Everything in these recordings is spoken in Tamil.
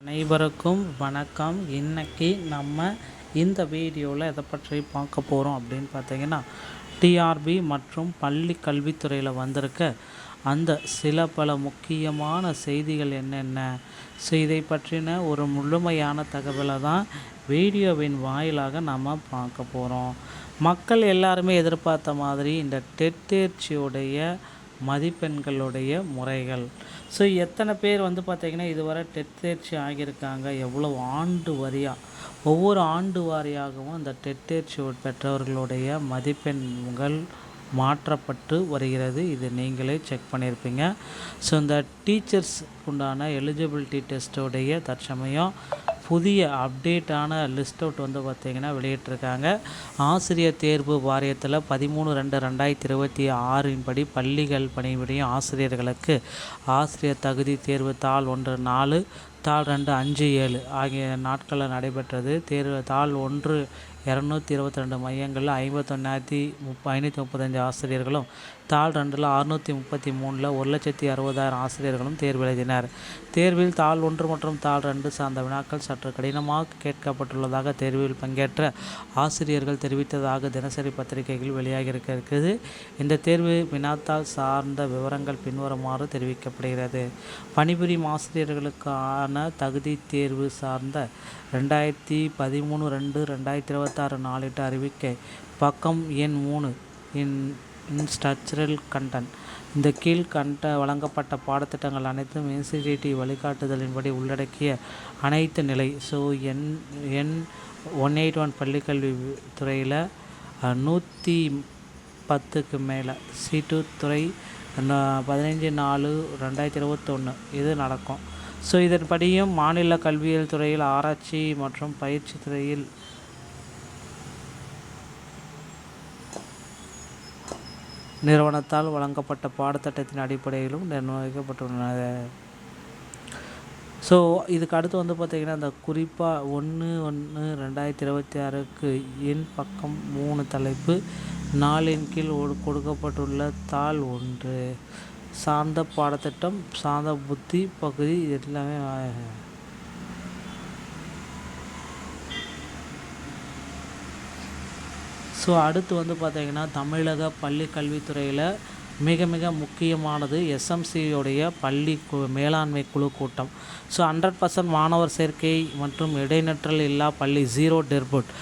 அனைவருக்கும் வணக்கம். இன்னைக்கு நம்ம இந்த வீடியோவில் எதை பற்றி பார்க்க போகிறோம் அப்படின்னு பார்த்தீங்கன்னா, டிஆர்பி மற்றும் பள்ளி கல்வித்துறையில் வந்திருக்க அந்த சில பல முக்கியமான செய்திகள் என்னென்ன, ஸோ இதை பற்றின ஒரு முழுமையான தகவலை தான் வீடியோவின் வாயிலாக நம்ம பார்க்க போகிறோம். மக்கள் எல்லாருமே எதிர்பார்த்த மாதிரி இந்த டெட் தேர்ச்சியுடைய மதிப்பெண்களுடைய முறைகள், ஸோ எத்தனை பேர் பார்த்திங்கன்னா இதுவரை டெட் தேர்ச்சி ஆகியிருக்காங்க, எவ்வளோ ஆண்டு வாரியாக ஒவ்வொரு ஆண்டு வாரியாகவும் அந்த டெட் தேர்ச்சி பெற்றவர்களுடைய மதிப்பெண்கள் மாற்றப்பட்டு வருகிறது. இது நீங்களே செக் பண்ணியிருப்பீங்க. ஸோ இந்த டீச்சர்ஸ் உண்டான எலிஜிபிலிட்டி டெஸ்ட்டோடைய தற்சமயம் புதிய அப்டேட்டான லிஸ்ட் அவுட் பார்த்திங்கன்னா வெளியிட்டிருக்காங்க. ஆசிரியர் தேர்வு வாரியத்தில் 13/2/2026 படி பள்ளிகள் பணிபுரியும் ஆசிரியர்களுக்கு ஆசிரியர் தகுதி தேர்வு தாள் 1 4, தாள் 2 5 7 ஆகிய நாட்களில் நடைபெற்றது. தேர்வு தாள் 1 222 மையங்களில் 51,535 ஆசிரியர்களும், தாள் 2 633 1,60,000 ஆசிரியர்களும் தேர்வு எழுதினர். தேர்வில் தாள் 1 மற்றும் தாள் 2 சார்ந்த வினாக்கள் சற்று கடினமாக கேட்கப்பட்டுள்ளதாக தேர்வில் பங்கேற்ற ஆசிரியர்கள் தெரிவித்ததாக தினசரி பத்திரிகைகள் வெளியாகியிருக்கிறது. இந்த தேர்வு வினாத்தாள் சார்ந்த விவரங்கள் பின்வருமாறு தெரிவிக்கப்படுகிறது. பணிபுரியும் ஆசிரியர்களுக்கான தகுதி தேர்வு சார்ந்த 2013-2/2026 நாளிட்ட அறிவிக்கை, பக்கம் எண் 3 இன்ஸ்ட்ரக்சரல் கண்டென்ட். இந்த கீழ் வழங்கப்பட்ட பாடத்திட்டங்கள் அனைத்தும் NCTT வழிகாட்டுதலின்படி உள்ளடக்கிய அனைத்து நிலை. ஸோ எண் 181 பள்ளிக்கல்வி துறையில் 110க்கு மேலே C2 துறை 15/4/2021 இது நடக்கும். ஸோ இதன்படியும் மாநில கல்வியியல் துறையில் ஆராய்ச்சி மற்றும் பயிற்சி துறையில் நிறுவனத்தால் வழங்கப்பட்ட பாடத்திட்டத்தின் அடிப்படையிலும் நிர்ணயிக்கப்பட்டுள்ளது. ஸோ இதுக்கு அடுத்து பார்த்திங்கன்னா இந்த குறிப்பாக 1/1/2026க்கு எண் பக்கம் 3 தலைப்பு 4 கீழ் கொடுக்கப்பட்டுள்ள தாள் 1 சார்ந்த பாடத்திட்டம் சார்ந்த புத்தி பகுதி எல்லாமே. ஸோ அடுத்து பார்த்திங்கன்னா தமிழக பள்ளி கல்வித்துறையில் மிக மிக முக்கியமானது SMCயோடைய பள்ளி மேலாண்மை குழு கூட்டம். ஸோ 100% மாணவர் சேர்க்கை மற்றும் இடைநிற்றல் இல்லா பள்ளி 0 டெர்புட்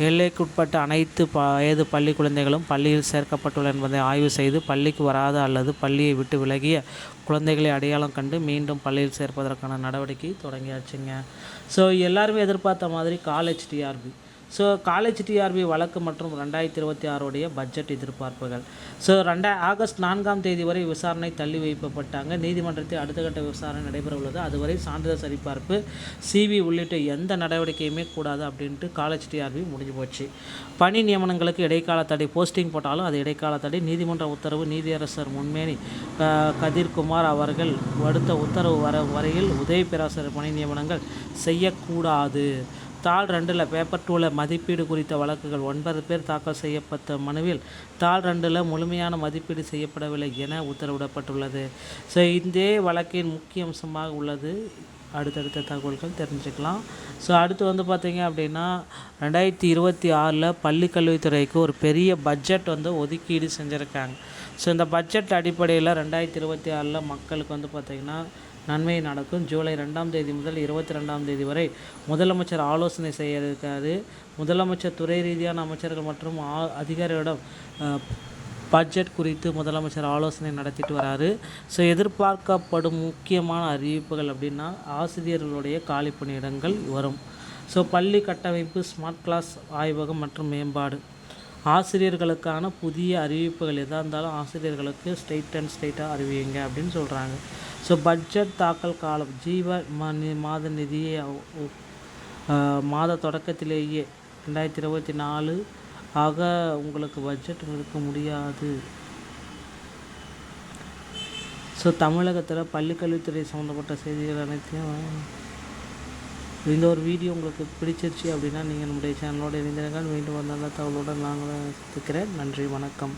எல்லைக்குட்பட்ட அனைத்து வயது பள்ளி குழந்தைகளும் பள்ளியில் சேர்க்கப்பட்டுள்ள என்பதை ஆய்வு செய்து பள்ளிக்கு வராத அல்லது பள்ளியை விட்டு விலகிய குழந்தைகளை அடையாளம் கண்டு மீண்டும் பள்ளியில் சேர்ப்பதற்கான நடவடிக்கை தொடங்கியாச்சுங்க. ஸோ எல்லாருமே எதிர்பார்த்த மாதிரி college TRP. So college TRP வழக்கு மற்றும் 2026 பட்ஜெட் எதிர்பார்ப்புகள். ஸோ ஆகஸ்ட் 4 வரை விசாரணை தள்ளி வைக்கப்பட்டாங்க. நீதிமன்றத்தில் அடுத்த கட்ட விசாரணை நடைபெற உள்ளது. அதுவரை சான்றிதழ் சரிபார்ப்பு, CV உள்ளிட்ட எந்த நடவடிக்கையுமே கூடாது அப்படின்ட்டு காலேஜ் டிஆர்பி முடிஞ்சு போச்சு. பணி நியமனங்களுக்கு இடைக்கால தடை. போஸ்டிங் போட்டாலும் அது இடைக்கால தடை. நீதிமன்ற உத்தரவு. நீதியரசர் முன்மேனி கதிர்குமார் அவர்கள் அடுத்த உத்தரவு வரையில் உதவி பேராசிரியர் பணி நியமனங்கள் செய்யக்கூடாது. தாள் 2 பேப்பர் 2 மதிப்பீடு குறித்த வழக்குகள் 9 பேர் தாக்கல் செய்யப்பட்ட மனுவில் தாள் 2 முழுமையான மதிப்பீடு செய்யப்படவில்லை என உத்தரவிடப்பட்டுள்ளது. ஸோ இந்த வழக்கின் முக்கிய அம்சமாக உள்ளது. அடுத்தடுத்த தகவல்கள் தெரிஞ்சுக்கலாம். ஸோ அடுத்து பார்த்திங்க அப்படின்னா 2026 பள்ளி கல்வித்துறைக்கு ஒரு பெரிய பட்ஜெட் ஒதுக்கீடு செஞ்சுருக்காங்க. ஸோ இந்த பட்ஜெட் அடிப்படையில் 2026 மக்களுக்கு பார்த்திங்கன்னா நன்மை நடக்கும். ஜூலை 2 முதல் 22 வரை முதலமைச்சர் ஆலோசனை செய்ய இருக்காரு. முதலமைச்சர் துறை ரீதியான அமைச்சர்கள் மற்றும் அதிகாரிகளிடம் பட்ஜெட் குறித்து முதலமைச்சர் ஆலோசனை நடத்திட்டு வராரு. ஸோ எதிர்பார்க்கப்படும் முக்கியமான அறிவிப்புகள் அப்படின்னா, ஆசிரியர்களுடைய காலி பணியிடங்கள் வரும். ஸோ பள்ளி கட்டமைப்பு, ஸ்மார்ட் கிளாஸ் ஆய்வகம் மற்றும் மேம்பாடு, ஆசிரியர்களுக்கான புதிய அறிவிப்புகள் எதாக இருந்தாலும் ஆசிரியர்களுக்கு ஸ்ட்ரெயிட்டாக அறிவியுங்க அப்படின்னு சொல்கிறாங்க. ஸோ பட்ஜெட் தாக்கல் காலம் ஜீவ மாத நிதியை மாத தொடக்கத்திலேயே 2024 ஆக உங்களுக்கு பட்ஜெட் இருக்க முடியாது. ஸோ தமிழகத்தில் பள்ளிக்கல்வித்துறை சம்மந்தப்பட்ட செய்திகள் அனைத்தையும் இந்த ஒரு வீடியோ உங்களுக்கு பிடிச்சிருச்சு அப்படின்னா நீங்கள் நம்முடைய சேனலோடு இணைந்திருங்கள். மீண்டும் வந்தால் தகவலுடன் நாங்கள் சந்திக்கிறேன். நன்றி, வணக்கம்.